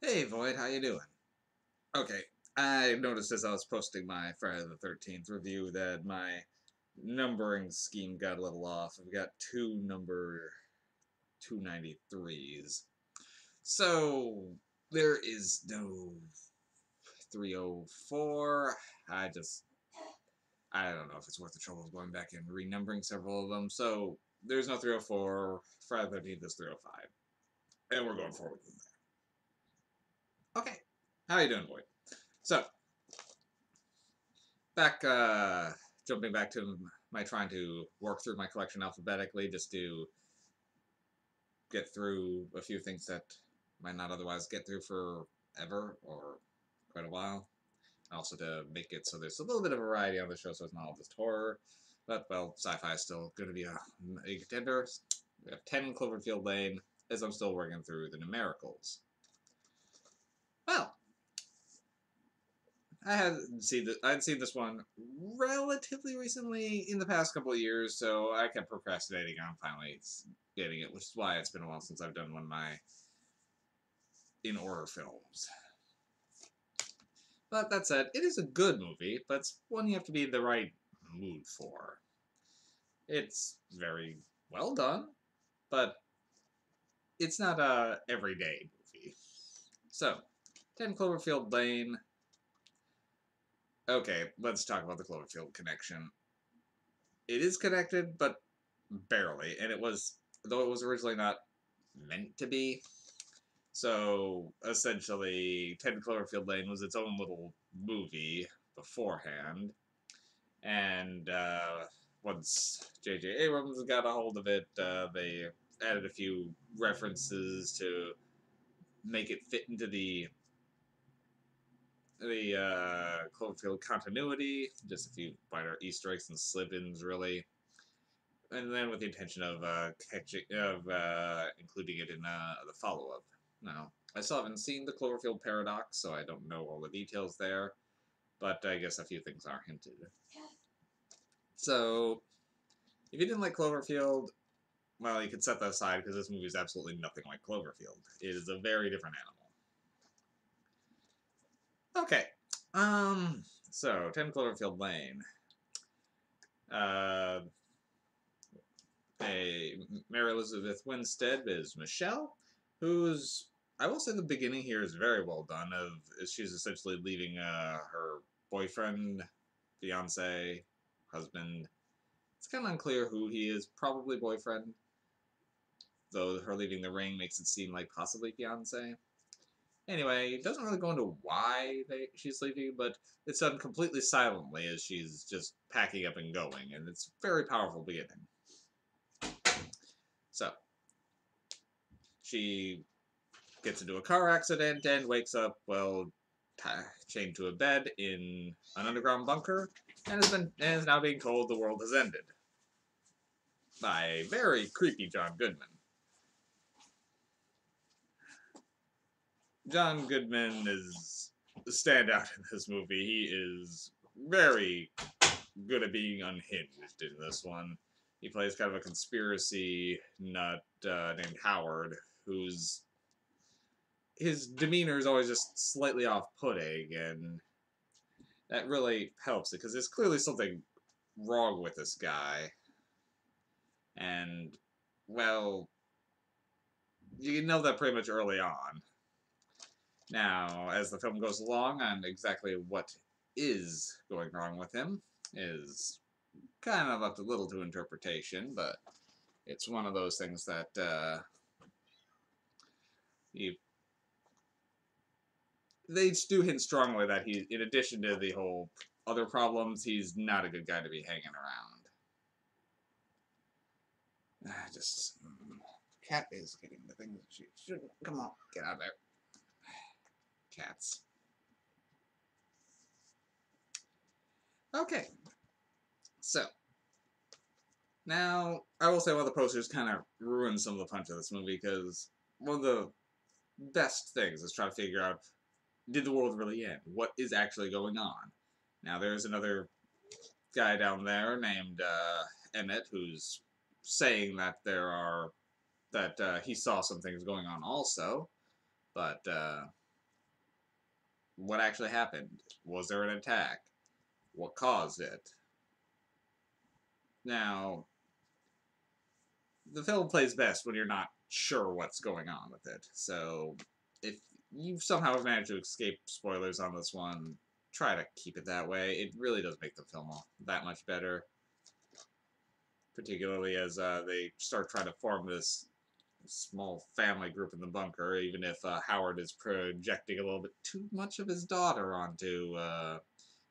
Hey Void, how you doing? Okay, I noticed as I was posting my Friday the 13th review that my numbering scheme got a little off. I've got two number 293s. So there is no 304. I don't know if it's worth the trouble of going back and renumbering several of them. So there's no 304. Friday the 13th is 305. And we're going forward from there. Okay, how you doing, Void? So, back jumping back to my trying to work through my collection alphabetically just to get through a few things that might not otherwise get through forever or quite a while. Also to make it so there's a little bit of variety on the show, so it's not all just horror. But well, sci-fi is still going to be a contender. We have 10 Cloverfield Lane as I'm still working through the numericals. Well, I'd seen this one relatively recently in the past couple of years, so I kept procrastinating on finally getting it, which is why it's been a while since I've done one of my in order films. But that said, it is a good movie, but it's one you have to be in the right mood for. It's very well done, but it's not a everyday movie. So, 10 Cloverfield Lane. Okay, let's talk about the Cloverfield connection. It is connected, but barely, and though it was originally not meant to be. So essentially, 10 Cloverfield Lane was its own little movie beforehand, and once J.J. Abrams got a hold of it, they added a few references to make it fit into the Cloverfield continuity. Just a few minor Easter eggs and slip-ins, really. And then with the intention of including it in the follow-up. Now, I still haven't seen the Cloverfield paradox, so I don't know all the details there, but I guess a few things are hinted. So, if you didn't like Cloverfield, well, you could set that aside because this movie is absolutely nothing like Cloverfield. It is a very different animal. Okay, so 10 Cloverfield Lane. Uh, Mary Elizabeth Winstead is Michelle, who's I will say the beginning here is very well done. Of she's essentially leaving her boyfriend, fiance, husband. It's kind of unclear who he is. Probably boyfriend, though her leaving the ring makes it seem like possibly fiance. Anyway, it doesn't really go into why she's leaving, but it's done completely silently as she's just packing up and going, and it's a very powerful beginning. So, she gets into a car accident and wakes up, well, chained to a bed in an underground bunker, and is now being told the world has ended by a very creepy John Goodman. John Goodman is the standout in this movie. He is very good at being unhinged in this one. He plays kind of a conspiracy nut named Howard, who's his demeanor is always just slightly off-putting, and that really helps it because there's clearly something wrong with this guy. And, well, you know that pretty much early on. Now, as the film goes along on exactly what is going wrong with him is kind of left a little to interpretation, but it's one of those things that they do hint strongly that he, in addition to the whole other problems, he's not a good guy to be hanging around. Cat is getting the things she shouldn't. Come on, get out of there. Cats. Okay. So, now, I will say one of the posters kind of ruined some of the punch of this movie, because one of the best things is trying to figure out, did the world really end? What is actually going on? Now, there's another guy down there named Emmett, who's saying that he saw some things going on also, but What actually happened? Was there an attack? What caused it? Now, the film plays best when you're not sure what's going on with it. So, if you somehow managed to escape spoilers on this one, try to keep it that way. It really does make the film that much better, particularly as they start trying to form this small family group in the bunker, even if Howard is projecting a little bit too much of his daughter onto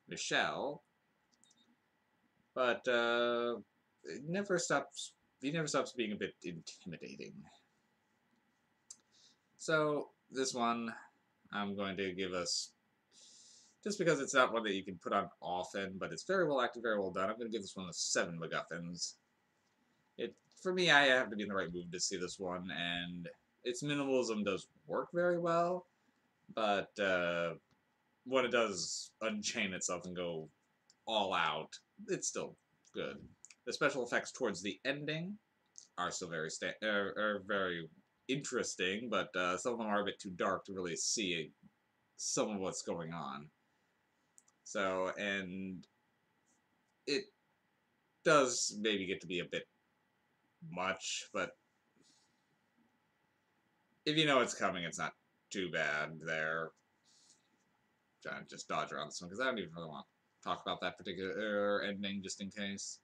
Michelle. But it never stops. He never stops being a bit intimidating. So this one, I'm going to give us, just because it's not one that you can put on often, but it's very well acted, very well done. I'm going to give this one a 7 MacGuffins. It for me, I have to be in the right mood to see this one, and its minimalism does work very well, but when it does unchain itself and go all out, it's still good. The special effects towards the ending are still are very interesting, but some of them are a bit too dark to really see some of what's going on. So, and it does maybe get to be a bit much, but if you know it's coming, it's not too bad there. Trying to just dodge around this one because I don't even really want to talk about that particular ending just in case.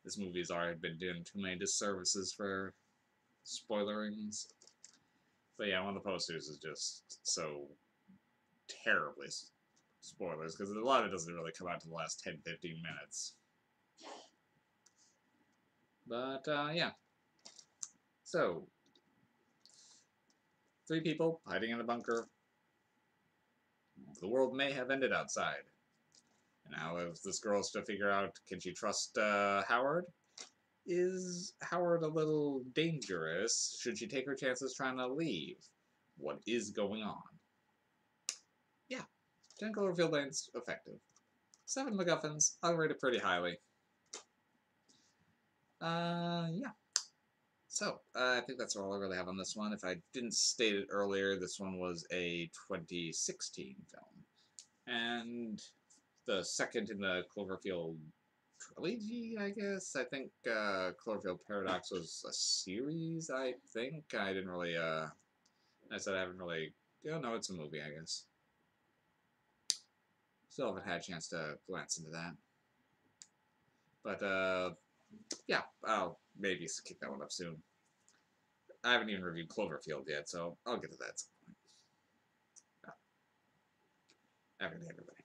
This movie has already been doing too many disservices for spoilerings. But yeah, one of the posters is just so terribly spoilers because a lot of it doesn't really come out to the last 10-15 minutes. But yeah. So, 3 people hiding in a bunker. The world may have ended outside. And now if this girl's to figure out, can she trust Howard? Is Howard a little dangerous? Should she take her chances trying to leave? What is going on? Yeah, 10 Cloverfield Lane's effective. 7 MacGuffins, I'll rate it pretty highly. Yeah. So, I think that's all I really have on this one. If I didn't state it earlier, this one was a 2016 film. And the second in the Cloverfield trilogy, I guess. I think Cloverfield Paradox was a series, I think. I didn't really, I said I haven't really, no, it's a movie, I guess. Still haven't had a chance to glance into that. But, yeah, I'll maybe kick that one up soon. I haven't even reviewed Cloverfield yet, so I'll get to that at some point. Have a good day, everybody.